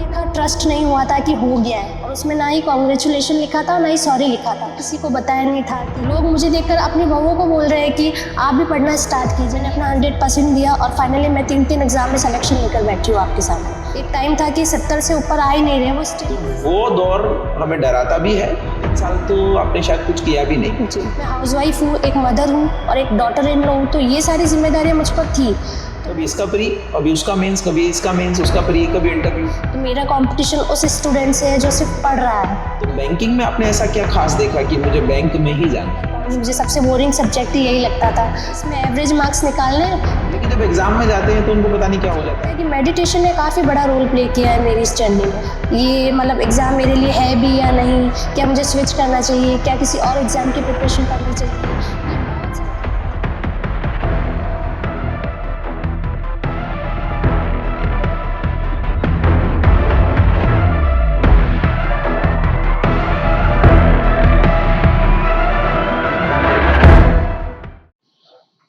देखा ट्रस्ट नहीं हुआ था कि हो गया है, और उसमें ना ही कॉन्ग्रेचुलेशन लिखा था ना ही सॉरी लिखा था। किसी को बताया नहीं था कि लोग मुझे देखकर अपनी बहुओं को बोल रहे हैं कि आप भी पढ़ना स्टार्ट कीजिए। मैंने अपना 100% दिया और फाइनली मैं 3 एग्जाम में सिलेक्शन लेकर बैठी हूँ आपके सामने। एक टाइम था कि 70 से ऊपर आ ही नहीं रहे वो स्टिल। वो दौर हमें डराता भी है। 3 साल तो आपने शायद कुछ किया भी नहीं। जी, मैं हाउसवाइफ हूँ, एक मदर हूँ और एक डॉटर इन लॉ हूँ, तो ये सारी जिम्मेदारियाँ मुझ पर थी। कभी इसका प्री, कभी उसका मेंस, कभी इसका मेंस, उसका प्री, कभी इंटरव्यू। तो मेरा कंपटीशन उस स्टूडेंट से है जो सिर्फ पढ़ रहा है। तो बैंकिंग में आपने ऐसा क्या खास देखा कि मुझे बैंक में ही जाना है? मुझे सबसे बोरिंग सब्जेक्ट ही यही लगता था। इसमें एवरेज मार्क्स निकालने हैं। लेकिन जब एग्जाम में जाते हैं तो उनको पता नहीं क्या हो जाता है। कि मेडिटेशन ने काफ़ी बड़ा रोल प्ले किया है मेरी इस जर्नी में। ये मतलब एग्ज़ाम मेरे लिए है भी या नहीं, क्या मुझे स्विच करना चाहिए, क्या किसी और एग्ज़ाम की प्रिपरेशन करनी चाहिए।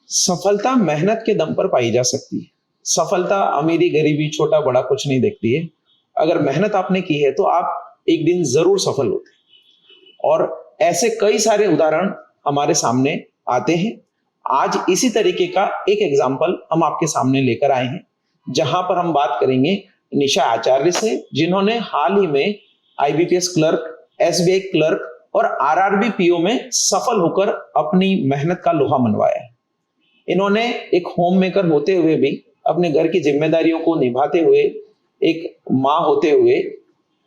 सफलता मेहनत के दम पर पाई जा सकती है। सफलता अमीरी गरीबी छोटा बड़ा कुछ नहीं देखती है। अगर मेहनत आपने की है तो आप एक दिन जरूर सफल होते हैं। और ऐसे कई सारे उदाहरण हमारे सामने आते हैं। आज इसी तरीके का एक एग्जाम्पल हम आपके सामने लेकर आए हैं, जहां पर हम बात करेंगे निशा आचार्य से, जिन्होंने हाल ही में आईबीपीएस क्लर्क, एसबीआई क्लर्क और आरआरबी पीओ में सफल होकर अपनी मेहनत का लोहा मनवाया है। इन्होंने एक होम मेकर होते हुए भी, अपने घर की जिम्मेदारियों को निभाते हुए, एक माँ होते हुए,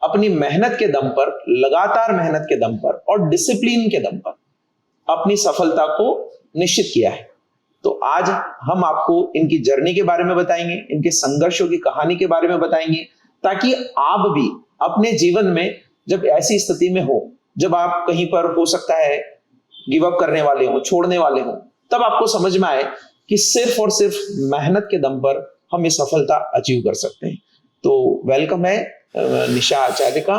अपनी मेहनत के दम पर, लगातार मेहनत के दम पर और डिसिप्लिन के दम पर अपनी सफलता को निश्चित किया है। तो आज हम आपको इनकी जर्नी के बारे में बताएंगे, इनके संघर्षों की कहानी के बारे में बताएंगे, ताकि आप भी अपने जीवन में जब ऐसी स्थिति में हो, जब आप कहीं पर हो सकता है गिव अप करने वाले हो, छोड़ने वाले हो, तब आपको समझ में आए कि सिर्फ और सिर्फ मेहनत के दम पर हम ये सफलता अचीव कर सकते हैं। तो वेलकम है निशा आचार्य का।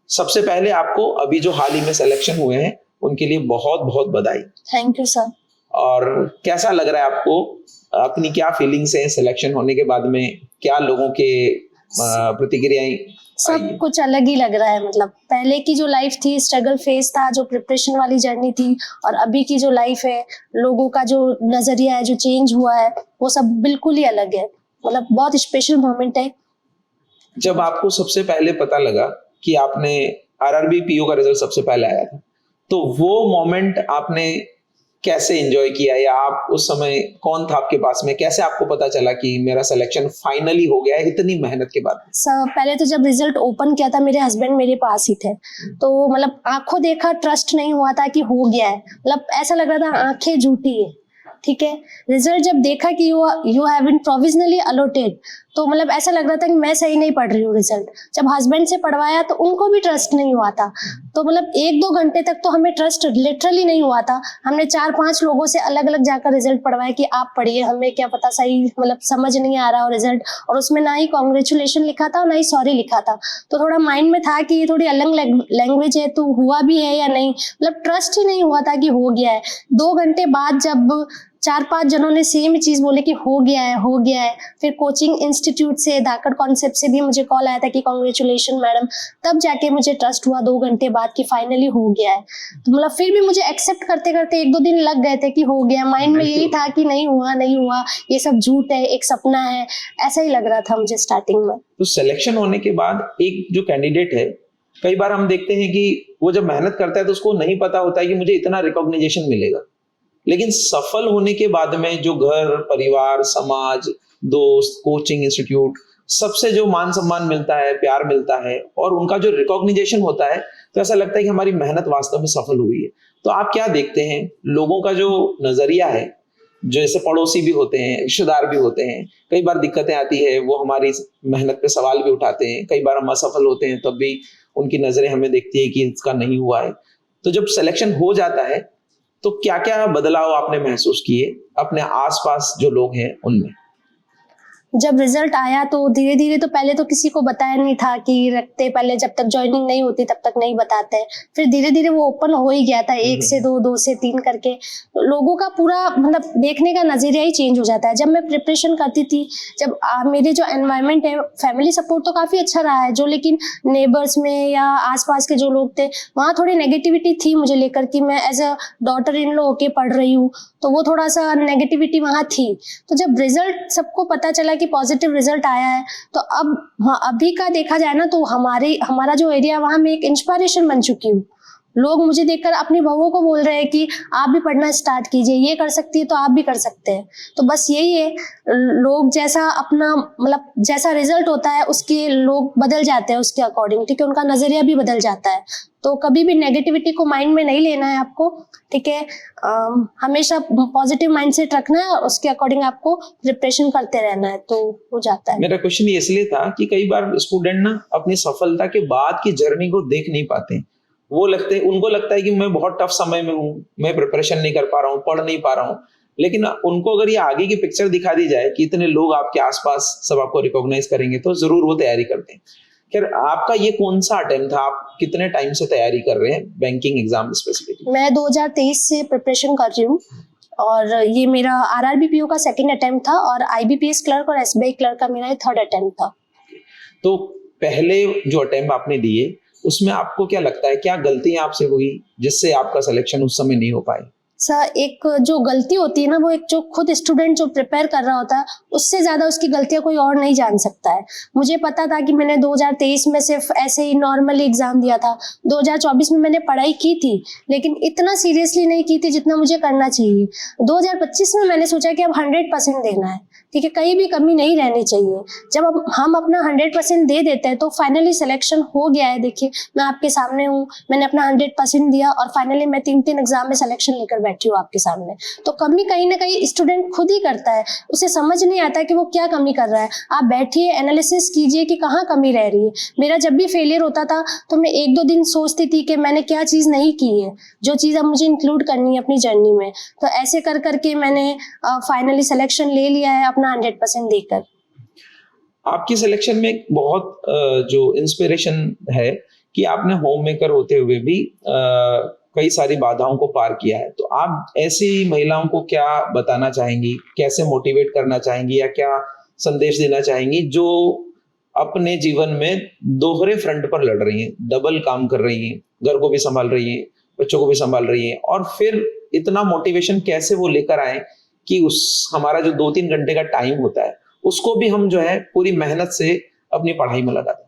सबसे पहले आपको अभी जो हाल ही में सिलेक्शन हुए हैं उनके लिए बहुत बहुत बधाई। Thank you sir. और कैसा लग रहा है आपको, अपनी क्या फीलिंग्स हैं सिलेक्शन होने के बाद में, क्या लोगों के प्रतिक्रियाएं? सब कुछ अलग ही लग रहा है। मतलब पहले की जो लाइफ थी, स्ट्रगल फेज था, जो प्रिपरेशन वाली जर्नी थी, और अभी की जो लाइफ है, लोगों का जो नजरिया है, जो चेंज हुआ है, वो सब बिल्कुल ही अलग है। मतलब बहुत स्पेशल मोमेंट है। जब आपको सबसे पहले पता लगा कि आपने आरआरबी पीओ का रिजल्ट सबसे पहले आया था, तो वो मोमेंट आपने कैसे एंजॉय किया, या आप उस समय कौन था आपके पास में, कैसे आपको पता चला कि मेरा सिलेक्शन फाइनली हो गया है इतनी मेहनत के बाद? पहले तो जब रिजल्ट ओपन किया था, मेरे हस्बैंड मेरे पास ही थे, तो मतलब आंखों देखा ट्रस्ट नहीं हुआ था कि हो गया है। मतलब ऐसा लग रहा था आंखें झूठी है। ठीक है, रिजल्ट जब देखा कि you have been provisionally allotted, तो मतलब ऐसा लग रहा था कि मैं सही नहीं पढ़ रही हूँ। रिजल्ट जब हस्बैंड से पढ़वाया तो उनको भी ट्रस्ट नहीं हुआ था। तो मतलब 1-2 घंटे तक तो हमें ट्रस्ट लिटरली नहीं हुआ था। हमने 4-5 लोगों से अलग अलग जाकर रिजल्ट पढ़वाया कि आप पढ़िए, हमें क्या पता, सही मतलब समझ नहीं आ रहा हो रिजल्ट। और उसमें ना ही कॉन्ग्रेचुलेशन लिखा था ना ही सॉरी लिखा था। तो थोड़ा माइंड में था कि ये थोड़ी अलग लैंग्वेज है, तो हुआ भी है या नहीं, मतलब ट्रस्ट ही नहीं हुआ था कि हो गया है। 2 घंटे बाद जब 4-5 जनों ने सेम चीज बोले कि हो गया है, हो गया है, फिर कोचिंग इंस्टीट्यूट से, धाकड़ कॉन्सेप्ट से भी मुझे कॉल आया था कि कॉन्ग्रेचुलेशन मैडम, तब जाके मुझे ट्रस्ट हुआ 2 घंटे बाद कि फाइनली हो गया है। तो मतलब फिर भी मुझे एक्सेप्ट करते करते 1-2 दिन लग गए थे कि हो गया। माइंड में यही था कि नहीं हुआ, नहीं हुआ, ये सब झूठ है, एक सपना है, ऐसा ही लग रहा था मुझे स्टार्टिंग में। तो सिलेक्शन होने के बाद एक जो कैंडिडेट है, कई बार हम देखते हैं कि वो जब मेहनत करता है तो उसको नहीं पता होता है कि मुझे इतना रिकॉग्निशन मिलेगा। लेकिन सफल होने के बाद में जो घर परिवार समाज दोस्त कोचिंग इंस्टीट्यूट सबसे जो मान सम्मान मिलता है, प्यार मिलता है और उनका जो रिकॉग्निशन होता है, तो ऐसा लगता है कि हमारी मेहनत वास्तव में सफल हुई है। तो आप क्या देखते हैं लोगों का जो नजरिया है, जैसे पड़ोसी भी होते हैं, रिश्तेदार भी होते हैं, कई बार दिक्कतें आती है, वो हमारी मेहनत पे सवाल भी उठाते हैं, कई बार हम असफल होते हैं तब भी उनकी नजरें हमें देखती है कि इसका नहीं हुआ है। तो जब सिलेक्शन हो जाता है तो क्या क्या बदलाव आपने महसूस किए अपने आसपास जो लोग हैं उनमें? जब रिजल्ट आया तो धीरे धीरे तो पहले तो किसी को बताया नहीं था कि रखते, पहले जब तक ज्वाइनिंग नहीं होती तब तक नहीं बताते, फिर धीरे धीरे वो ओपन हो ही गया था, 1 से 2, 2 से 3 करके। तो लोगों का पूरा मतलब देखने का नजरिया ही चेंज हो जाता है। जब मैं प्रिपरेशन करती थी, जब मेरे जो एनवायरनमेंट है, फैमिली सपोर्ट तो काफी अच्छा रहा है, जो लेकिन नेबर्स में या आसपास के जो लोग थे वहाँ थोड़ी नेगेटिविटी थी मुझे लेकर कि मैं as a daughter in law होके पढ़ रही हूँ, तो वो थोड़ा सा नेगेटिविटी वहाँ थी। तो जब रिजल्ट सबको पता चला कि पॉजिटिव रिजल्ट आया है, तो अब अभी का देखा जाए ना तो हमारा जो एरिया, वहाँ मैं एक इंस्पिरेशन बन चुकी हूँ। लोग मुझे देखकर अपनी बहुओं को बोल रहे हैं कि आप भी पढ़ना स्टार्ट कीजिए, ये कर सकती है तो आप भी कर सकते हैं। तो बस यही है, लोग जैसा अपना मतलब जैसा रिजल्ट होता है उसके लोग बदल जाते हैं उसके अकॉर्डिंग, ठीक है, उनका नजरिया भी बदल जाता है। तो कभी भी नेगेटिविटी को माइंड में नहीं लेना है आपको, ठीक है, हमेशा पॉजिटिव माइंडसेट रखना है, उसके अकॉर्डिंग आपको प्रिपरेशन करते रहना है, तो हो जाता है। मेरा क्वेश्चन ये इसलिए था कि कई बार स्टूडेंट ना अपनी सफलता के बाद की जर्नी को देख नहीं पाते। उनको लगता है कि मैं बहुत टफ समय में हूँ, मैं प्रिपरेशन नहीं कर पा रहा हूँ, पढ़ नहीं पा रहा हूँ, लेकिन उनको अगर ये आगे की पिक्चर दिखा दी जाए कि इतने लोग आपके आसपास सब आपको रिकॉग्नाइज करेंगे, तो जरूर वो तैयारी करते हैं। खैर, आपका ये कौन सा अटेम्प्ट था? आप कितने टाइम से तैयारी कर रहे हैं बैंकिंग एग्जाम स्पेसिफिकली? मैं 2023 से प्रिपरेशन कर रही हूँ, और ये मेरा RRBPO का सेकंड अटेम्प्ट था, और IBPS क्लर्क और SBI क्लर्क का मेरा थर्ड अटेम्प्ट था। तो पहले जो अटेम्प्ट आपने दिए उसमें आपको क्या लगता है, क्या गलतियां आपसे हुई जिससे आपका सिलेक्शन उस समय नहीं हो पाई? सर, एक जो गलती होती है ना, वो एक जो खुद स्टूडेंट जो प्रिपेयर कर रहा होता है, उससे ज्यादा उसकी गलतियां कोई और नहीं जान सकता है। मुझे पता था कि मैंने 2023 में सिर्फ ऐसे ही नॉर्मली एग्जाम दिया था। 2024 में मैंने पढ़ाई की थी, लेकिन इतना सीरियसली नहीं की थी जितना मुझे करना चाहिए। 2025 में मैंने सोचा कि अब 100% देना है, ठीक है, कहीं भी कमी नहीं रहनी चाहिए। जब हम अपना 100% दे देते हैं तो फाइनली सिलेक्शन हो गया है। देखिए, मैं आपके सामने हूँ, मैंने अपना 100% दिया, और फाइनली मैं 3 एग्जाम में सिलेक्शन लेकर बैठी हूँ आपके सामने। तो कमी कहीं ना कहीं स्टूडेंट खुद ही करता है, उसे समझ नहीं आता कि वो क्या कमी कर रहा है। आप बैठिए, एनालिसिस कीजिए कि कहाँ कमी रह रही है। मेरा जब भी फेलियर होता था तो मैं 1-2 दिन सोचती थी कि मैंने क्या चीज़ नहीं की है, जो चीज़ अब मुझे इंक्लूड करनी है अपनी जर्नी में। तो ऐसे कर करके मैंने फाइनली सिलेक्शन ले लिया है अपना 100% देकर। आपकी सिलेक्शन में एक बहुत जो इंस्पिरेशन है कि आपने होम मेकर होते हुए भी कई सारी बाधाओं को पार किया है। तो आप ऐसी महिलाओं को क्या बताना चाहेंगी, कैसे मोटिवेट करना चाहेंगी, या क्या संदेश देना चाहेंगी जो अपने जीवन में दोहरे फ्रंट पर लड़ रही हैं, डबल काम कर रही हैं, घर को भी संभाल रही हैं, बच्चों को भी संभाल रही हैं, और फिर इतना मोटिवेशन कैसे वो लेकर आए कि उस हमारा जो 2-3 घंटे का टाइम होता है उसको भी हम जो है पूरी मेहनत से अपनी पढ़ाई में लगा दें?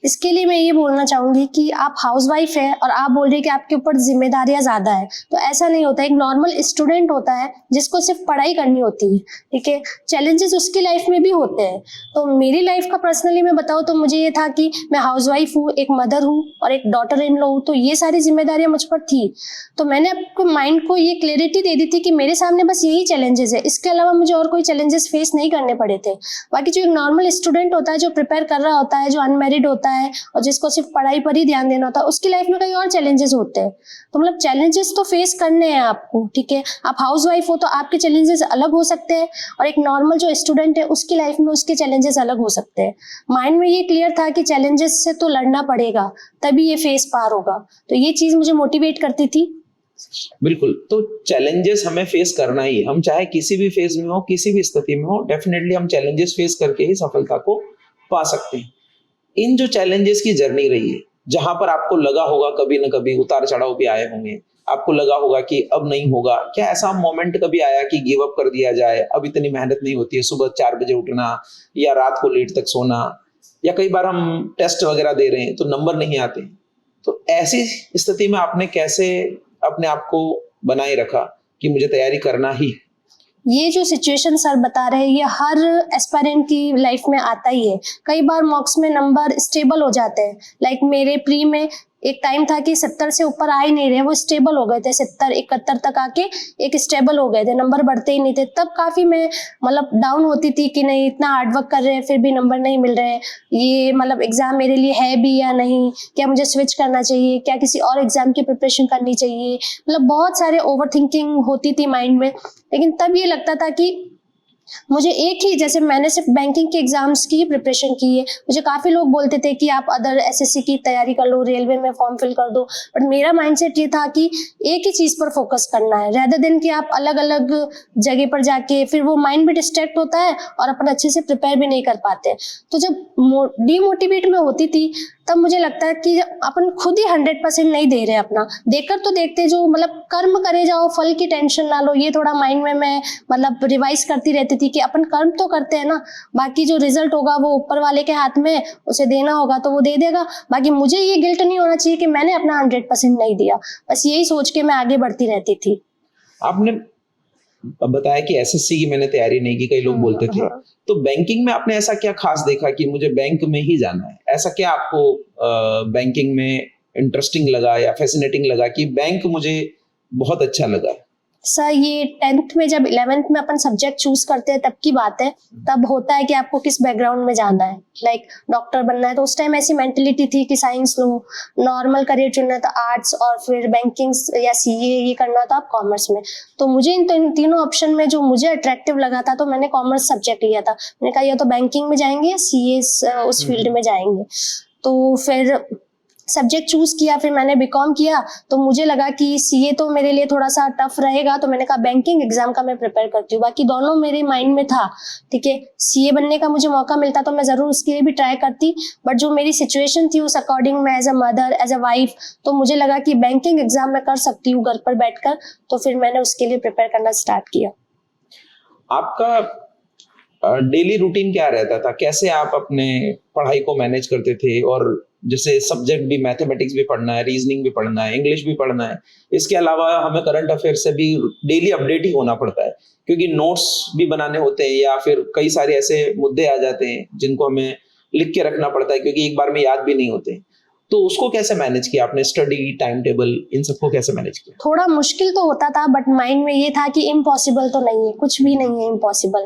इसके लिए मैं ये बोलना चाहूंगी कि आप हाउसवाइफ है और आप बोल रहे हैं कि आपके ऊपर जिम्मेदारियां ज्यादा है, तो ऐसा नहीं होता। एक नॉर्मल स्टूडेंट होता है जिसको सिर्फ पढ़ाई करनी होती है, ठीक है, चैलेंजेस उसकी लाइफ में भी होते हैं। तो मेरी लाइफ का पर्सनली मैं बताऊँ तो मुझे ये था कि मैं हाउसवाइफ हूँ, एक मदर हूँ और एक डॉटर इन लॉ हूँ, तो ये सारी जिम्मेदारियां मुझ पर थी। तो मैंने अपने माइंड को ये क्लैरिटी दे दी थी कि मेरे सामने बस यही चैलेंजेस है, इसके अलावा मुझे और कोई चैलेंजेस फेस नहीं करने पड़े थे। बाकी जो एक नॉर्मल स्टूडेंट होता है, जो प्रिपेयर कर रहा होता है, जो अनमेरिड होता है और जिसको सिर्फ पढ़ाई पर ही ध्यान देना होता है, उसकी लाइफ में कई और चैलेंजेस होते हैं। तो मतलब चैलेंजेस तो फेस करने हैं आपको, ठीक है। आप हाउसवाइफ हो तो आपके चैलेंजेस अलग हो सकते हैं, और एक नॉर्मल जो स्टूडेंट है उसकी लाइफ में उसके चैलेंजेस अलग हो सकते हैं। माइंड में ये क्लियर था कि चैलेंजेस से तो लड़ना पड़ेगा, तभी ये फेस पार होगा। तो ये चीज मुझे मोटिवेट करती थी। बिल्कुल, तो चैलेंजेस हमें फेस करना ही है। हम चाहे किसी भी फेज में हो, किसी भी स्थिति में हो, डेफिनेटली हम चैलेंजेस फेस करके ही सफलता को पा सकते हैं। इन जो चैलेंजेस की जर्नी रही है, जहां पर आपको लगा होगा कभी ना कभी उतार चढ़ाव भी आए होंगे, आपको लगा होगा कि अब नहीं होगा, क्या ऐसा मोमेंट कभी आया कि गिव अप कर दिया जाए, अब इतनी मेहनत नहीं होती है, सुबह 4 बजे उठना या रात को लेट तक सोना, या कई बार हम टेस्ट वगैरह दे रहे हैं तो नंबर नहीं आते? तो ऐसी स्थिति में आपने कैसे अपने आप को बनाए रखा कि मुझे तैयारी करना ही? ये जो सिचुएशन सर बता रहे हैं, ये हर एस्पायरेंट की लाइफ में आता ही है। कई बार मॉक्स में नंबर स्टेबल हो जाते हैं। लाइक मेरे प्री में एक टाइम था कि 70 से ऊपर आ ही नहीं रहे, वो स्टेबल हो गए थे, 70-71 तक आके एक स्टेबल हो गए थे, नंबर बढ़ते ही नहीं थे। तब काफी मैं मतलब डाउन होती थी कि नहीं, इतना हार्डवर्क कर रहे हैं फिर भी नंबर नहीं मिल रहे, ये मतलब एग्जाम मेरे लिए है भी या नहीं, क्या मुझे स्विच करना चाहिए, क्या किसी और एग्जाम की प्रिपरेशन करनी चाहिए, मतलब बहुत सारे ओवर थिंकिंग होती थी माइंड में। लेकिन तब ये लगता था कि मुझे एक ही, जैसे मैंने सिर्फ बैंकिंग के एग्जाम्स की प्रिपरेशन की है, मुझे काफी लोग बोलते थे कि आप अदर एसएससी की तैयारी कर लो, रेलवे में फॉर्म फिल कर दो, बट मेरा माइंडसेट ये था कि एक ही चीज पर फोकस करना है, रेदर देन कि आप अलग अलग जगह पर जाके फिर वो माइंड भी डिस्ट्रैक्ट होता है और अपन अच्छे से प्रिपेयर भी नहीं कर पाते। तो जब डीमोटिवेट में होती थी तब मुझे लगता है कि अपन खुद ही 100% नहीं दे रहे अपना, देकर तो देखते, जो मतलब कर्म करे जाओ, फल की टेंशन ना लो, ये थोड़ा माइंड में मैं मतलब रिवाइज करती रहती थी कि अपन कर्म तो करते हैं ना, बाकी जो रिजल्ट होगा वो ऊपर वाले के हाथ में, उसे देना होगा तो वो दे देगा, बाकी मुझे ये गिल्ट नहीं होना चाहिए कि मैंने अपना 100% नहीं दिया। बस यही सोच के मैं आगे बढ़ती रहती थी। आपने बताया कि एसएससी की मैंने तैयारी नहीं की, कई लोग बोलते थे, तो बैंकिंग में आपने ऐसा क्या खास देखा कि मुझे बैंक में ही जाना है? ऐसा क्या आपको बैंकिंग में इंटरेस्टिंग लगा या फैसिनेटिंग लगा कि बैंक मुझे बहुत अच्छा लगा? सर ये 10th में जब 11th में अपन सब्जेक्ट चूज करते हैं तब की बात है, तब होता है कि आपको किस बैकग्राउंड में जाना है, लाइक डॉक्टर बनना है तो उस टाइम ऐसी मेंटेलिटी थी कि साइंस लो, नॉर्मल करियर चुनना है तो आर्ट्स, और फिर बैंकिंग या सीए ये करना था आप कॉमर्स में। तो मुझे इन तीनों ऑप्शन में जो मुझे अट्रैक्टिव लगा था तो मैंने कॉमर्स सब्जेक्ट लिया था। मैंने कहा या तो बैंकिंग में जाएंगे या सीए उस फील्ड में जाएंगे। तो फिर सब्जेक्ट चूज किया, फिर मैंने बीकॉम किया, तो मुझे लगा कि सीए तो मेरे लिए थोड़ा सा टफ रहेगा, तो मैंने कहा बैंकिंग एग्जाम का मैं प्रिपेयर करती हूँ। बाकी दोनों मेरे माइंड में था, ठीक है, सीए बनने का मुझे मौका मिलता तो मैं जरूर उसके लिए भी ट्राई करती, बट जो मेरी सिचुएशन थी उस अकॉर्डिंग मैं as a mother, as a wife, तो मुझे लगा कि बैंकिंग एग्जाम मैं कर सकती हूँ घर पर बैठकर, तो फिर मैंने उसके लिए प्रिपेयर करना स्टार्ट किया। आपका डेली रूटीन क्या रहता था? कैसे आप अपने पढ़ाई को मैनेज करते थे? और जैसे सब्जेक्ट भी, मैथमेटिक्स भी पढ़ना है, रीजनिंग भी पढ़ना है, इंग्लिश भी पढ़ना है, इसके अलावा हमें करंट अफेयर से भी डेली अपडेट ही होना पड़ता है, क्योंकि नोट्स भी बनाने होते हैं या फिर कई सारे ऐसे मुद्दे आ जाते हैं जिनको हमें लिख के रखना पड़ता है, क्योंकि एक बार में याद भी नहीं होते। तो उसको कैसे मैनेज किया आपने? स्टडी, टाइम टेबल, इन सबको कैसे मैनेज किया? थोड़ा मुश्किल तो होता था, बट माइंड में ये था कि इम्पॉसिबल तो नहीं है, कुछ भी नहीं है इम्पॉसिबल।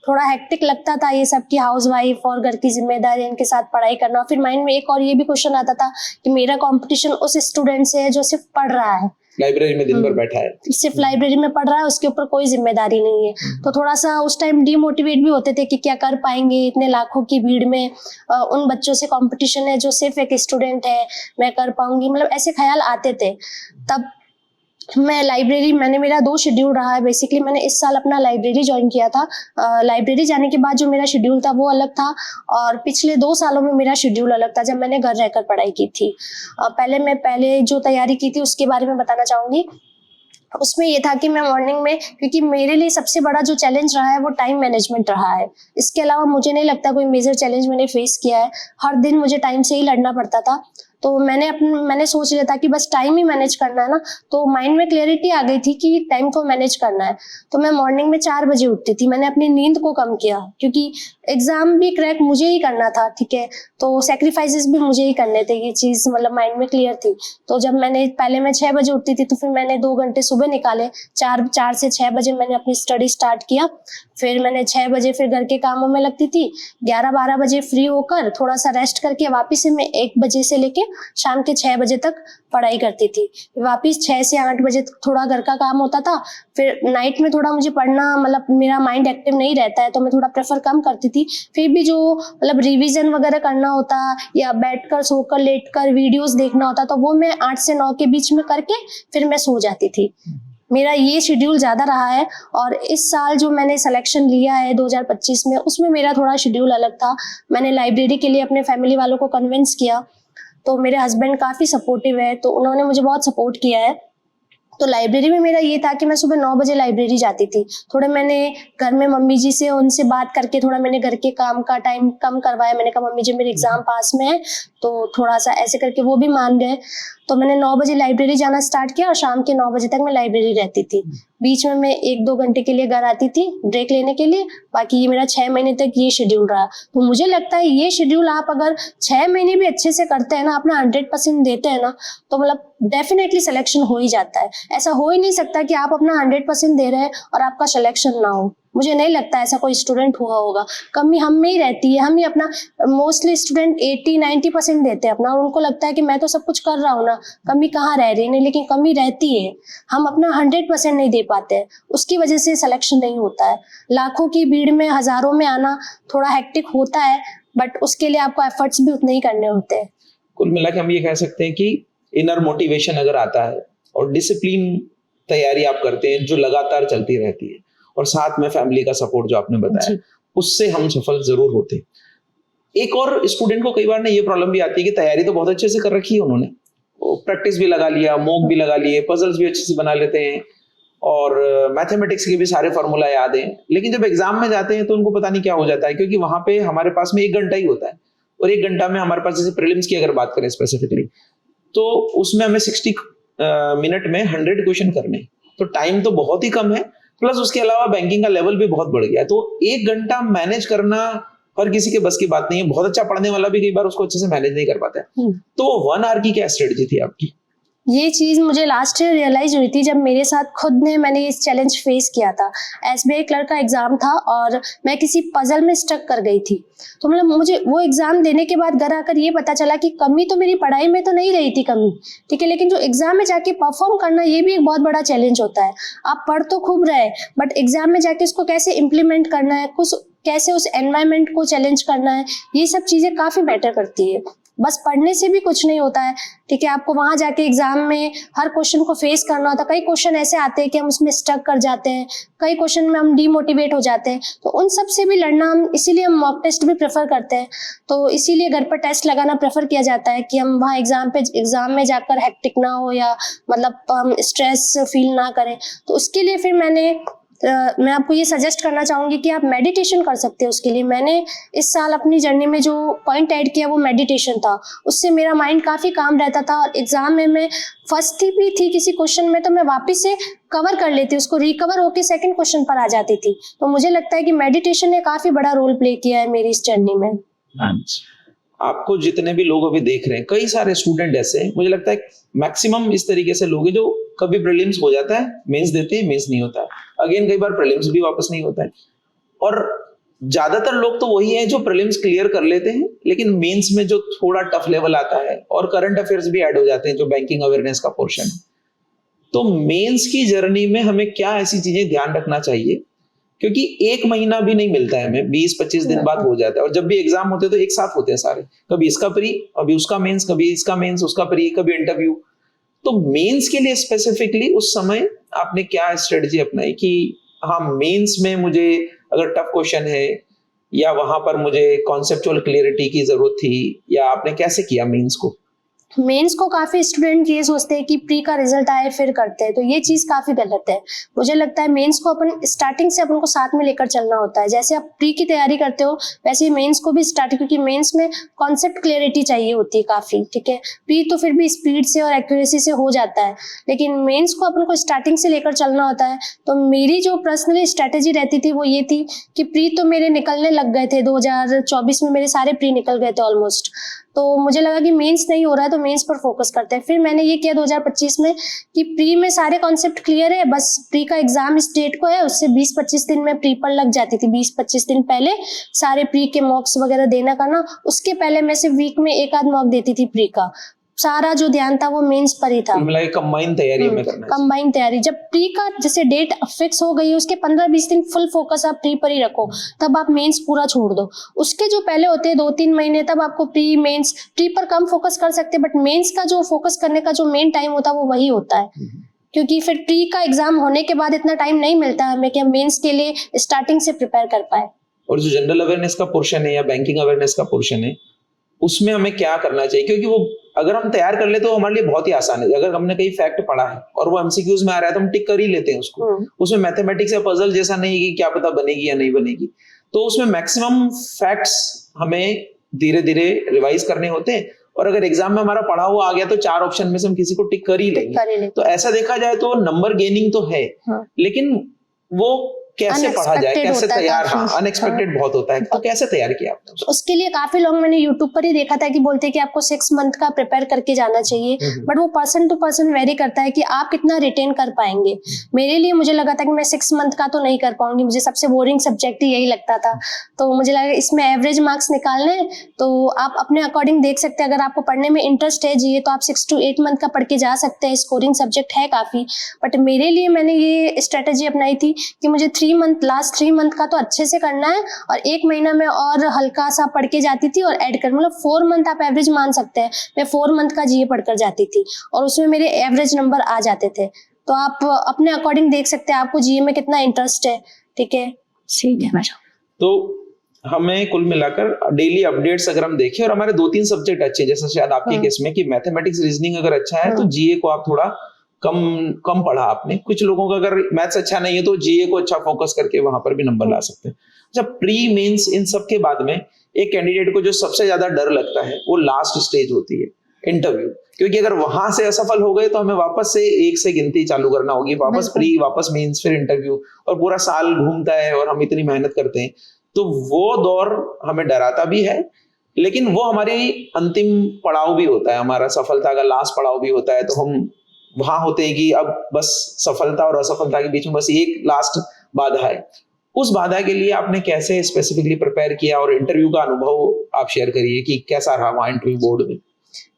थोड़ा हेक्टिक लगता था ये सब कि हाउस वाइफ और घर की जिम्मेदारी, इनके साथ पढ़ाई करना। फिर माइंड में एक और ये भी क्वेश्चन आता था कि मेरा कंपटीशन उस स्टूडेंट से है जो सिर्फ पढ़ रहा है, लाइब्रेरी में दिन भर बैठा है, सिर्फ लाइब्रेरी में पढ़ रहा है, उसके ऊपर कोई जिम्मेदारी नहीं है। तो थोड़ा सा उस टाइम डीमोटिवेट भी होते थे कि क्या कर पाएंगे इतने लाखों की भीड़ में, उन बच्चों से कंपटीशन है जो सिर्फ एक स्टूडेंट है, मैं कर पाऊंगी, मतलब ऐसे ख्याल आते थे। तब मैं लाइब्रेरी, मैंने मेरा 2 शेड्यूल रहा है बेसिकली। मैंने इस साल अपना लाइब्रेरी ज्वाइन किया था, लाइब्रेरी जाने के बाद जो मेरा शेड्यूल था वो अलग था, और पिछले 2 सालों में मेरा शेड्यूल अलग था जब मैंने घर रहकर पढ़ाई की थी। पहले जो तैयारी की थी उसके बारे में बताना चाहूंगी। उसमें ये था कि मैं मॉर्निंग में, क्योंकि मेरे लिए सबसे बड़ा जो चैलेंज रहा है वो टाइम मैनेजमेंट रहा है, इसके अलावा मुझे नहीं लगता कोई मेजर चैलेंज मैंने फेस किया है। हर दिन मुझे टाइम से ही लड़ना पड़ता था, तो मैंने सोच लिया था कि बस टाइम ही मैनेज करना है ना, तो माइंड में क्लैरिटी आ गई थी कि टाइम को मैनेज करना है। तो मैं मॉर्निंग में 4 बजे उठती थी। मैंने अपनी नींद को कम किया, क्योंकि एग्जाम भी क्रैक मुझे ही करना था, ठीक है, तो सेक्रीफाइसेस भी मुझे ही करने थे, ये चीज मतलब माइंड में क्लियर थी। तो जब पहले मैं 6 बजे उठती थी, तो फिर मैंने 2 घंटे सुबह निकाले, 4 से 6 बजे मैंने अपनी स्टडी स्टार्ट किया। फिर मैंने 6 बजे फिर घर के कामों में लगती थी, 11-12 बजे फ्री होकर थोड़ा सा रेस्ट करके वापिस से मैं 1 बजे से लेके शाम के 6 बजे तक पढ़ाई करती थी। वापिस 6 से 8 बजे तक थोड़ा घर का काम होता था। फिर नाइट में थोड़ा मुझे पढ़ना, मतलब मेरा माइंड एक्टिव नहीं रहता है तो मैं थोड़ा प्रेफर कम करती थी। फिर भी जो मतलब रिवीजन वगैरह करना होता या बैठकर सोकर लेटकर वीडियोस देखना होता, तो वो मैं 8 से 9 के बीच में करके फिर मैं सो जाती थी। मेरा ये शेड्यूल ज्यादा रहा है। और इस साल जो मैंने सिलेक्शन लिया है 2025 में, उसमें मेरा थोड़ा शेड्यूल अलग था। मैंने लाइब्रेरी के लिए अपने फैमिली वालों को कन्विंस किया, तो मेरे हस्बैंड काफी सपोर्टिव है, तो उन्होंने मुझे बहुत सपोर्ट किया है। तो लाइब्रेरी में मेरा ये था कि मैं सुबह 9 बजे लाइब्रेरी जाती थी। थोड़ा मैंने घर में मम्मी जी से, उनसे बात करके थोड़ा मैंने घर के काम का टाइम कम करवाया। मैंने कहा मम्मी जी मेरे एग्जाम पास में है, तो थोड़ा सा ऐसे करके वो भी मान गए। तो मैंने 9 बजे लाइब्रेरी जाना स्टार्ट किया और शाम के 9 बजे तक मैं लाइब्रेरी रहती थी। बीच में मैं 1-2 घंटे के लिए घर आती थी ब्रेक लेने के लिए। बाकी ये मेरा 6 महीने तक ये शेड्यूल रहा। तो मुझे लगता है ये शेड्यूल आप अगर 6 महीने भी अच्छे से करते हैं ना, अपना 100% देते हैं ना, तो मतलब डेफिनेटली सिलेक्शन हो ही जाता है। ऐसा हो ही नहीं सकता कि आप अपना 100% दे रहे हैं और आपका सिलेक्शन ना हो। मुझे नहीं लगता ऐसा कोई स्टूडेंट हुआ होगा। कमी हम में ही रहती है, हम ही अपना मोस्टली स्टूडेंट 80-90% देते हैं अपना, और उनको लगता है कि मैं तो सब कुछ कर रहा हूँ ना, कमी कहाँ रह रही है। नहीं, लेकिन कमी रहती है, हम अपना 100% नहीं दे पाते हैं, उसकी वजह से सिलेक्शन नहीं होता है। लाखों की भीड़ में हजारों में आना थोड़ा हेक्टिक होता है, बट उसके लिए आपको एफर्ट्स भी उतने ही करने होते हैं। कुल मिला के हम ये कह सकते हैं कि इनर मोटिवेशन अगर आता है और डिसिप्लिन तैयारी आप करते हैं जो लगातार चलती रहती है, और साथ में फैमिली का सपोर्ट जो आपने बताया, उससे हम सफल जरूर होते हैं। एक और स्टूडेंट को कई बार ना ये प्रॉब्लम भी आती है कि तैयारी तो बहुत अच्छे से कर रखी है उन्होंने, प्रैक्टिस भी लगा लिया, मॉक भी लगा लिए, पजल्स भी अच्छे से बना लेते हैं, और मैथमेटिक्स के भी सारे फॉर्मूला याद हैं, लेकिन जब एग्जाम में जाते हैं तो उनको पता नहीं क्या हो जाता है, क्योंकि वहां पे हमारे पास में 1 घंटा ही होता है, और 1 घंटा में हमारे पास, जैसे प्रीलिम्स की अगर बात करें स्पेसिफिकली, तो उसमें हमें 60 मिनट में 100 क्वेश्चन करने, तो टाइम तो बहुत ही कम है, प्लस उसके अलावा बैंकिंग का लेवल भी बहुत बढ़ गया है, तो 1 घंटा मैनेज करना हर किसी के बस की बात नहीं है। बहुत अच्छा पढ़ने वाला भी कई बार उसको अच्छे से मैनेज नहीं कर पाता है। तो 1 आवर की क्या स्ट्रेटजी थी आपकी? ये चीज मुझे लास्ट ईयर रियलाइज हुई थी जब मेरे साथ खुद ने मैंने इस चैलेंज फेस किया था। SBI क्लर्क का एग्जाम था और मैं किसी पजल में स्टक कर गई थी, तो मतलब मुझे वो एग्जाम देने के बाद घर आकर ये पता चला कि कमी तो मेरी पढ़ाई में तो नहीं रही थी कमी, ठीक है, लेकिन जो एग्जाम में जाके परफॉर्म करना ये भी एक बहुत बड़ा चैलेंज होता है। आप पढ़ तो खूब रहे, बट एग्जाम में जाके उसको कैसे इम्प्लीमेंट करना है, कुछ कैसे उस एनवायरमेंट को चैलेंज करना है, ये सब चीजें काफी मैटर करती है। बस पढ़ने से भी कुछ नहीं होता है, ठीक है, आपको वहां जाके एग्जाम में हर क्वेश्चन को फेस करना होता है। कई क्वेश्चन ऐसे आते हैं कि हम उसमें स्टक कर जाते हैं, कई क्वेश्चन में हम डीमोटिवेट हो जाते हैं, तो उन सब से भी लड़ना हम इसीलिए हम मॉक टेस्ट भी प्रेफर करते हैं। तो इसीलिए घर पर टेस्ट लगाना प्रेफर किया जाता है कि हम वहाँ एग्जाम में जाकर हेक्टिक ना हो, या मतलब हम स्ट्रेस फील ना करें। तो उसके लिए फिर मैं आपको ये सजेस्ट करना चाहूंगी कि आप मेडिटेशन कर सकते हैं। उसके लिए मैंने इस साल अपनी जर्नी में जो पॉइंट ऐड किया वो मेडिटेशन था, उससे मेरा माइंड काफी काम रहता था, और एग्जाम में मैं फर्स्ट भी थी किसी क्वेश्चन में तो मैं वापस से कवर कर लेती, उसको रिकवर होकर सेकंड क्वेश्चन पर आ जाती थी। तो मुझे लगता है कि मेडिटेशन ने काफी बड़ा रोल प्ले किया है मेरी इस जर्नी में। आपको जितने भी लोग अभी देख रहे हैं, कई सारे स्टूडेंट ऐसे हैं, मुझे लगता है मैक्सिमम इस तरीके से लोग हैं जो कभी प्रीलिम्स हो जाता है, मेंस देते हैं, मेंस नहीं होता है, अगेन कई बार प्रीलिम्स भी वापस नहीं होता है, और ज्यादातर लोग तो वही हैं जो प्रीलिम्स क्लियर कर लेते हैं, लेकिन मेंस में जो थोड़ा टफ लेवल आता है, और करंट अफेयर्स भी ऐड हो जाते हैं जो बैंकिंग अवेयरनेस का पोर्शन है। तो मेंस की जर्नी में हमें क्या ऐसी चीजें ध्यान रखना चाहिए, क्योंकि 1 महीना भी नहीं मिलता है हमें, 20-25 दिन बाद हो जाता है, और जब भी एग्जाम होते हैं तो एक साथ होते हैं सारे, कभी इसका प्री, अभी उसका मेंस, कभी इसका मेंस, उसका प्री, कभी इंटरव्यू। तो मेंस के लिए स्पेसिफिकली उस समय आपने क्या स्ट्रेटजी अपनाई कि हाँ, मेंस में मुझे अगर टफ क्वेश्चन है, या वहां पर मुझे कॉन्सेप्चुअल क्लियरिटी की जरूरत थी, या आपने कैसे किया मेंस को? मेंस को काफी स्टूडेंट ये सोचते हैं कि प्री का रिजल्ट आए फिर करते हैं, तो ये चीज काफी गलत है। मुझे लगता है मेंस को अपन स्टार्टिंग से अपन को साथ में लेकर चलना होता है। जैसे आप प्री की तैयारी करते हो वैसे मेंस को भी स्टार्टिंग, क्योंकि मेंस में कॉन्सेप्ट क्लियरिटी चाहिए होती है काफी, ठीक है। प्री तो फिर भी स्पीड से और एक्यूरेसी से हो जाता है, लेकिन मेंस को अपन को स्टार्टिंग से लेकर चलना होता है। तो मेरी जो पर्सनली स्ट्रेटेजी रहती थी वो ये थी कि प्री तो मेरे निकलने लग गए थे, 2024 में मेरे सारे प्री निकल गए थे ऑलमोस्ट, तो मुझे लगा कि मेंस नहीं हो रहा है तो मेंस पर फोकस करते हैं। फिर मैंने ये किया 2025 में कि प्री में सारे कॉन्सेप्ट क्लियर है, बस प्री का एग्जाम इस डेट को है, उससे 20-25 दिन में प्री पर लग जाती थी। 20-25 दिन पहले सारे प्री के मॉक्स वगैरह देना करना, उसके पहले मैं सिर्फ वीक में 1 आध मॉक देती थी प्री का, सारा जो ध्यान था वो मेंस पर ही था। कंबाइन तैयारी में करना है। कंबाइन तैयारी, जब प्री का जैसे डेट फिक्स हो गई उसके 15-20 दिन फुल फोकस आप प्री पर ही रखो, तब आप मेंस पूरा छोड़ दो। उसके जो पहले होते हैं 2-3 महीने, तब आपको प्री मेंस, प्री पर कम फोकस कर सकते हैं, बट मेंस का जो फोकस करने का जो मेन टाइम होता है वो वही होता है, क्योंकि फिर प्री का एग्जाम होने के बाद इतना टाइम नहीं मिलता हमें कि हम मेंस के लिए स्टार्टिंग से प्रिपेयर कर पाए। और जो जनरल अवेयरनेस का पोर्शन है या बैंकिंग अवेयरनेस का पोर्शन है, उसमें हमें क्या करना चाहिए, क्योंकि वो अगर हम तैयार कर ले तो हमारे लिए बहुत ही आसान है। अगर हमने कहीं फैक्ट पढ़ा है और वो एमसीक्यूज में आ रहा है तो हम टिक कर ही लेते हैं उसको। उसमें मैथमेटिक्स या पजल जैसा नहीं है कि क्या पता बनेगी या नहीं बनेगी, तो उसमें मैक्सिमम फैक्ट्स हमें धीरे धीरे रिवाइज करने होते हैं, और अगर एग्जाम में हमारा पढ़ा हुआ आ गया तो 4 ऑप्शन में से हम किसी को टिक कर ही लेंगे। तो ऐसा देखा जाए तो नंबर गेनिंग तो है, लेकिन वो कैसे पढ़ा जाए, Unexpected कैसे होता है तैयार, काफी। हाँ अनएक्सपेक्टेड बहुत होता है, तो कैसे तैयार किया आपने उसको? उसके लिए काफी लोग मैंने यूट्यूब पर ही देखा था कि बोलते हैं कि आपको 6 मंथ का प्रिपेयर करके जाना चाहिए, बट वो पर्सन टू पर्सन वेरी करता है कि आप कितना रिटेन कर पाएंगे। मेरे लिए मुझे लगा था कि मैं 6 मंथ का तो नहीं कर पाऊंगी, मुझे सबसे बोरिंग सब्जेक्ट ही यही लगता था। तो मुझे लगा इसमें एवरेज मार्क्स निकालने हैं, तो आप अपने अकॉर्डिंग देख सकते हैं। अगर आपको पढ़ने में इंटरेस्ट है जी तो आप 6 to 8 मंथ का पढ़ के जा सकते हैं, स्कोरिंग सब्जेक्ट है काफी। बट मेरे लिए मैंने ये स्ट्रेटेजी अपनाई थी कि मुझे 3 मंथ, लास्ट 3 मंथ का तो अच्छे से करना है, और 1 महीना में और हल्का सा पढ़ के जाती थी और ऐड कर, मतलब 4 मंथ आप एवरेज मान सकते हैं। मैं 4 मंथ का जीए पढ़कर जाती थी और उसमें मेरे एवरेज नंबर आ जाते थे। तो आप अपने अकॉर्डिंग देख सकते हैं आपको जीए में कितना इंटरेस्ट है। ठीक है, ठीक है। तो हमें कुल मिलाकर डेली अपडेट्स अगर हम देखें, और हमारे 2-3 सब्जेक्ट अच्छे, जैसे शायद आपके केस में कि मैथमेटिक्स रीजनिंग अगर अच्छा है तो जीए को आप थोड़ा कम पढ़ा आपने। कुछ लोगों का अगर मैथ्स अच्छा नहीं है तो जीए को अच्छा फोकस करके वहां पर भी नंबर ला सकते हैं। अच्छा, प्री मेंस इन सब के बाद में एक कैंडिडेट को जो सबसे ज्यादा डर लगता है वो लास्ट स्टेज होती है, इंटरव्यू। क्योंकि अगर वहां से असफल हो गए तो हमें वापस से 1 से गिनती चालू करना होगी, वापस प्री, वापस मेंस, फिर इंटरव्यू, और पूरा साल घूमता है और हम इतनी मेहनत करते हैं। तो वो दौर हमें डराता भी है, लेकिन वो हमारी अंतिम पड़ाव भी होता है, हमारा सफलता का लास्ट पड़ाव भी होता है। तो हम वहां होते हैं कि अब बस सफलता और असफलता के बीच में बस एक लास्ट बाधा है। उस बाधा के लिए आपने कैसे स्पेसिफिकली प्रिपेयर किया, और इंटरव्यू का अनुभव आप शेयर करिए कि कैसा रहा वहां इंटरव्यू बोर्ड में?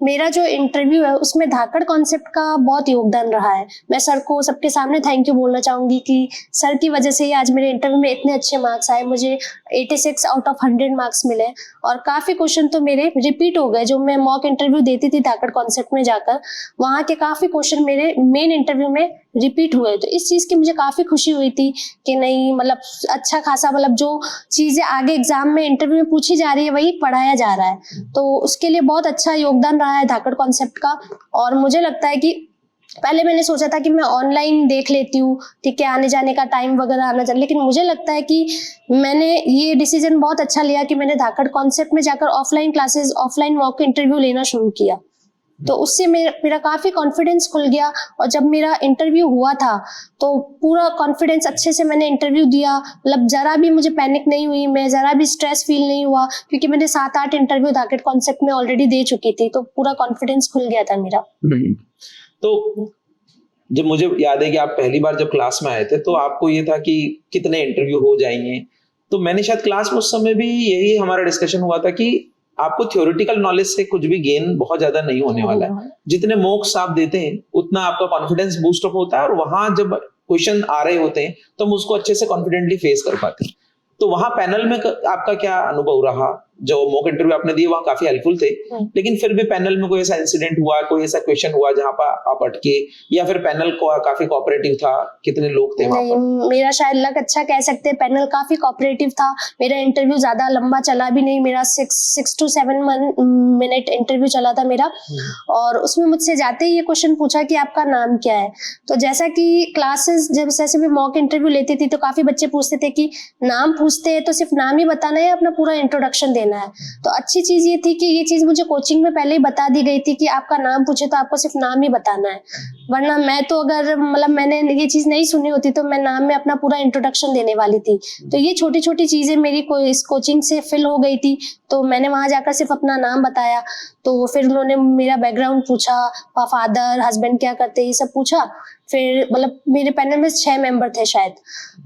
मेरा जो इंटरव्यू है उसमें धाकड़ कॉन्सेप्ट का बहुत योगदान रहा है। मैं सर को सबके सामने थैंक यू बोलना चाहूंगी कि सर की वजह से ही आज मेरे इंटरव्यू में इतने अच्छे मार्क्स आए। मुझे 86 आउट ऑफ 100 मार्क्स मिले, और काफी क्वेश्चन तो मेरे रिपीट हो गए। जो मैं मॉक इंटरव्यू देती थी धाकड़ कॉन्सेप्ट में जाकर, वहां के काफी क्वेश्चन मेरे मेन इंटरव्यू में रिपीट हुए। तो इस चीज की मुझे काफी खुशी हुई थी कि नहीं, मतलब अच्छा खासा, मतलब जो चीजें आगे एग्जाम में इंटरव्यू में पूछी जा रही है वही पढ़ाया जा रहा है। तो उसके लिए बहुत अच्छा योगदान रहा है धाकड़ कॉन्सेप्ट का। और मुझे लगता है कि पहले मैंने सोचा था कि मैं ऑनलाइन देख लेती हूँ, ठीक है, आने जाने का टाइम वगैरह आना जाना, लेकिन मुझे लगता है कि मैंने ये डिसीजन बहुत अच्छा लिया कि मैंने धाकड़ कॉन्सेप्ट में जाकर offline classes, offline mock interview लेना शुरू किया। तो उससे मेरा काफी कॉन्फिडेंस खुल गया, और जब मेरा इंटरव्यू हुआ था तो पूरा कॉन्फिडेंस अच्छे से मैंने इंटरव्यू दिया। मतलब जरा भी मुझे पैनिक नहीं हुई, मैं जरा भी स्ट्रेस फील नहीं हुआ, क्योंकि मैंने 7-8 इंटरव्यू धाकड़ कॉन्सेप्ट में ऑलरेडी दे चुकी थी। तो पूरा कॉन्फिडेंस खुल गया था मेरा। तो जब मुझे याद है कि आप पहली बार जब क्लास में आए थे तो आपको ये था कि कितने इंटरव्यू हो जाएंगे, तो मैंने शायद क्लास में उस समय भी यही हमारा डिस्कशन हुआ था कि आपको थ्योरेटिकल नॉलेज से कुछ भी गेन बहुत ज्यादा नहीं होने वाला है। जितने मॉक्स आप देते हैं उतना आपका कॉन्फिडेंस बूस्ट अप होता है, और वहां जब क्वेश्चन आ रहे होते हैं तो हम उसको अच्छे से कॉन्फिडेंटली फेस कर पाते हैं। तो वहां पैनल में आपका क्या अनुभव रहा? जो मॉक इंटरव्यू आपने दिए वहां काफी हेल्पफुल थे, लेकिन फिर भी पैनल में कोई ऐसा इंसिडेंट हुआ, कोई ऐसा क्वेश्चन हुआ जहां पर आप अटके, या फिर पैनल को काफी कोऑपरेटिव था? कितने लोग थे वहां पर? मेरा शायद लक अच्छा कह सकते हैं, पैनल काफी कोऑपरेटिव था। मेरा इंटरव्यू ज्यादा लंबा चला भी नहीं, मेरा 6 to 7 मिनट इंटरव्यू चला था मेरा। और उसमें मुझसे जाते ही ये क्वेश्चन पूछा कि आपका नाम क्या है। तो जैसा कि क्लासेस जब जैसे भी मॉक इंटरव्यू लेती थी तो काफी बच्चे पूछते थे कि नाम पूछते हैं तो सिर्फ नाम ही बताना है, अपना पूरा इंट्रोडक्शन देना है। तो अच्छी चीज ये थी कि ये चीज मुझे कोचिंग में पहले ही बता दी गई थी कि आपका नाम पूछे तो आपको सिर्फ नाम ही बताना है। वरना मैं तो अगर मतलब मैंने ये चीज नहीं सुनी होती तो मैं नाम में अपना पूरा इंट्रोडक्शन देने वाली थी। तो ये छोटी छोटी चीजें मेरी इस कोचिंग से फिल हो गई थी। तो मैंने वहां जाकर सिर्फ अपना नाम बताया। तो फिर उन्होंने मेरा बैकग्राउंड पूछा, फादर हस्बैंड क्या करते हैं, ये सब पूछा। फिर मतलब मेरे पैनल में 6 मेंबर थे शायद,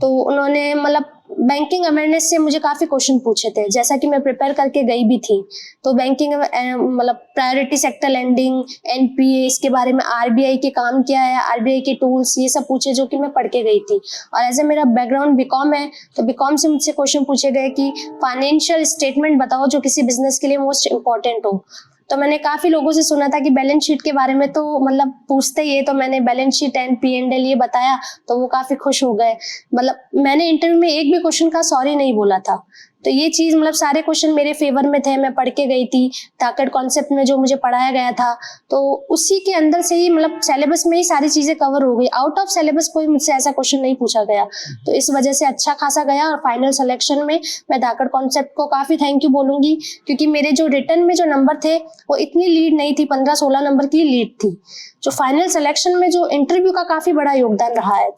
तो उन्होंने मतलब बैंकिंग अवेयरनेस से मुझे काफी क्वेश्चन पूछे थे, जैसा कि मैं प्रिपेयर करके गई भी थी। तो बैंकिंग मतलब प्रायोरिटी सेक्टर लेंडिंग, एनपीए, इसके बारे में आरबीआई के काम क्या है, आरबीआई के टूल्स, ये सब पूछे जो कि मैं पढ़ के गई थी। और एज ए मेरा बैकग्राउंड बीकॉम है, तो बीकॉम से मुझसे क्वेश्चन पूछे गए कि फाइनेंशियल स्टेटमेंट बताओ जो किसी बिजनेस के लिए मोस्ट इंपॉर्टेंट हो। तो मैंने काफी लोगों से सुना था कि बैलेंस शीट के बारे में तो मतलब पूछते ही है, तो मैंने बैलेंस शीट एंड P&L ये बताया तो वो काफी खुश हो गए। मतलब मैंने इंटरव्यू में एक भी क्वेश्चन का सॉरी नहीं बोला था। तो ये चीज मतलब सारे क्वेश्चन मेरे फेवर में थे, मैं पढ़ के गई थी धाकड़ कॉन्सेप्ट में जो मुझे पढ़ाया गया था। तो उसी के अंदर से ही मतलब सिलेबस में ही सारी चीजें कवर हो गई। आउट ऑफ सिलेबस कोई मुझसे ऐसा क्वेश्चन नहीं पूछा गया। तो इस वजह से अच्छा खासा गया। और फाइनल सिलेक्शन में मैं धाकड़ कॉन्सेप्ट को काफी थैंक यू बोलूंगी, क्योंकि मेरे जो रिटर्न में जो नंबर थे वो इतनी लीड नहीं थी, 15-16 नंबर की लीड थी। जो फाइनल सिलेक्शन में जो इंटरव्यू का काफी बड़ा योगदान रहा है।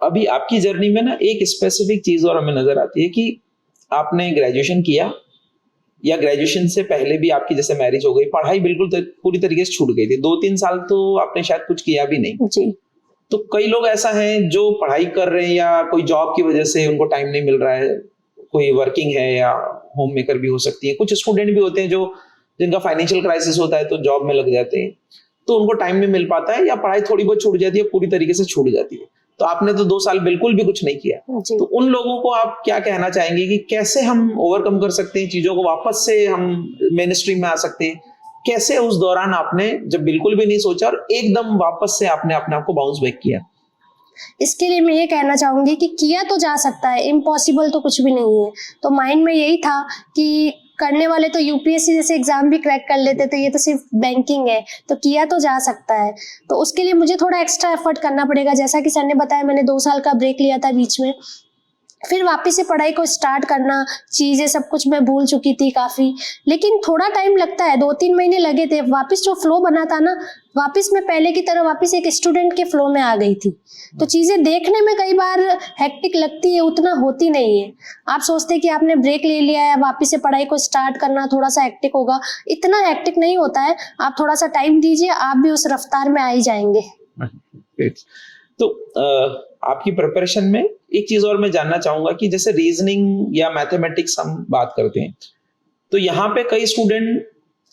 अभी आपकी जर्नी में ना एक स्पेसिफिक चीज और हमें नजर आती है कि आपने ग्रेजुएशन किया या ग्रेजुएशन से पहले भी आपकी जैसे मैरिज हो गई, पढ़ाई बिल्कुल पूरी तरीके से छूट गई थी, 2-3 साल तो आपने शायद कुछ किया भी नहीं। जी। तो कई लोग ऐसा हैं जो पढ़ाई कर रहे हैं या कोई जॉब की वजह से उनको टाइम नहीं मिल रहा है, कोई वर्किंग है या होम मेकर भी हो सकती है, कुछ स्टूडेंट भी होते हैं जो जिनका फाइनेंशियल क्राइसिस होता है तो जॉब में लग जाते हैं, तो उनको टाइम नहीं मिल पाता है या पढ़ाई थोड़ी बहुत छूट जाती है, पूरी तरीके से छूट जाती है। तो आपने तो 2 साल बिल्कुल भी कुछ नहीं किया, जी। तो उन लोगों को आप क्या कहना चाहेंगे कि कैसे हम ओवरकम कर सकते हैं चीजों को, वापस से हम मेन स्ट्रीम में आ सकते हैं? कैसे उस दौरान आपने जब बिल्कुल भी नहीं सोचा और एकदम वापस से आपने अपने आप को बाउंस बैक किया? इसके लिए मैं ये कहना चाहूंगी कि किया तो जा सकता है, इम्पॉसिबल तो कुछ भी नहीं है। तो माइंड में यही था कि करने वाले तो यूपीएससी जैसे एग्जाम भी क्रैक कर लेते, तो ये तो सिर्फ बैंकिंग है, तो किया तो जा सकता है। तो उसके लिए मुझे थोड़ा एक्स्ट्रा एफर्ट करना पड़ेगा। जैसा कि सर ने बताया, मैंने 2 साल का ब्रेक लिया था बीच में, फिर वापस से पढ़ाई को स्टार्ट करना, चीजें सब कुछ मैं भूल चुकी थी काफी, लेकिन थोड़ा टाइम लगता है, 2-3 महीने लगे थे। वापस जो फ्लो बना था ना, वापस मैं पहले की तरह वापस एक स्टूडेंट के फ्लो में आ गई थी। तो चीजें देखने में कई बार हेक्टिक लगती है, उतना होती नहीं है। आप सोचते हैं कि आपने ब्रेक ले लिया है, वापस से पढ़ाई को स्टार्ट करना थोड़ा सा हेक्टिक होगा, इतना हेक्टिक नहीं होता है। आप थोड़ा सा टाइम दीजिए, आप भी उस रफ्तार में आ ही जाएंगे। तो आपकी प्रिपरेशन में एक चीज और मैं जानना चाहूंगा कि जैसे रीजनिंग या मैथमेटिक्स हम बात करते हैं, तो यहाँ पे कई स्टूडेंट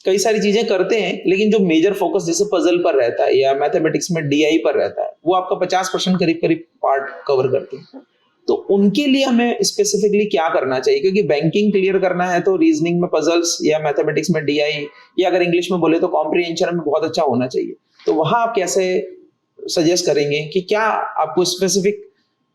कई सारी चीजें करते हैं, लेकिन जो मेजर फोकस जैसे पजल पर रहता है या मैथमेटिक्स में डीआई पर रहता है, वो आपका 50% करीब करीब पार्ट कवर करते हैं। तो उनके लिए हमें स्पेसिफिकली क्या करना चाहिए? क्योंकि बैंकिंग क्लियर करना है तो रीजनिंग में पजल्स या मैथमेटिक्स में डीआई या अगर इंग्लिश में बोले तो कॉम्प्रिहेंशन में बहुत अच्छा होना चाहिए। तो वहां आप कैसे सजेस्ट करेंगे कि क्या आपको स्पेसिफिक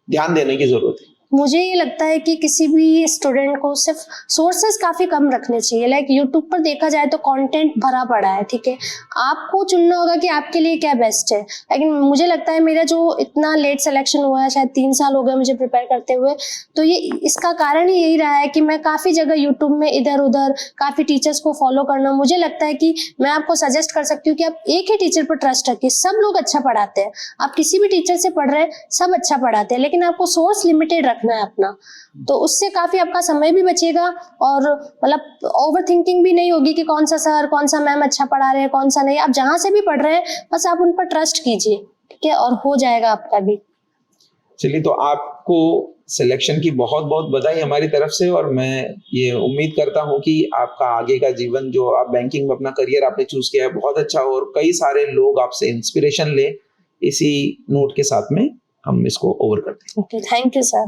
ध्यान देने की जरूरत है? मुझे ये लगता है कि किसी भी स्टूडेंट को सिर्फ सोर्सेज काफी कम रखने चाहिए। लाइक यूट्यूब पर देखा जाए तो कंटेंट भरा पड़ा है, ठीक है, आपको चुनना होगा कि आपके लिए क्या बेस्ट है। लेकिन मुझे लगता है मेरा जो इतना लेट सिलेक्शन हुआ है, शायद 3 साल हो गए मुझे प्रिपेयर करते हुए, तो ये इसका कारण ही यही रहा है कि मैं काफी जगह यूट्यूब में इधर उधर काफी टीचर्स को फॉलो करना। मुझे लगता है कि मैं आपको सजेस्ट कर सकती हूँ कि आप एक ही टीचर पर ट्रस्ट रखिए। सब लोग अच्छा पढ़ाते हैं, आप किसी भी टीचर से पढ़ रहे हैं, सब अच्छा पढ़ाते हैं, लेकिन आपको सोर्स लिमिटेड रखना है अपना। तो उससे काफी आपका समय भी बचेगा और मतलब ओवर थिंकिंग भी नहीं होगी कि कौन सा सर कौन सा मैम अच्छा पढ़ा रहे हैं कौन सा नहीं। आप जहां से भी पढ़ रहे हैं बस आप उन पर ट्रस्ट कीजिए, ठीक है, और हो जाएगा आपका भी। चलिए, तो आपको सिलेक्शन की बहुत बहुत बधाई हमारी तरफ से, और मैं ये उम्मीद करता हूं कि आपका आगे का जीवन, जो आप बैंकिंग में अपना करियर आपने चूज किया है, बहुत अच्छा हो और कई सारे लोग आपसे इंस्पिरेशन ले। इसी नोट के साथ में हम इसको ओवर करते हैं। Okay, thank you sir.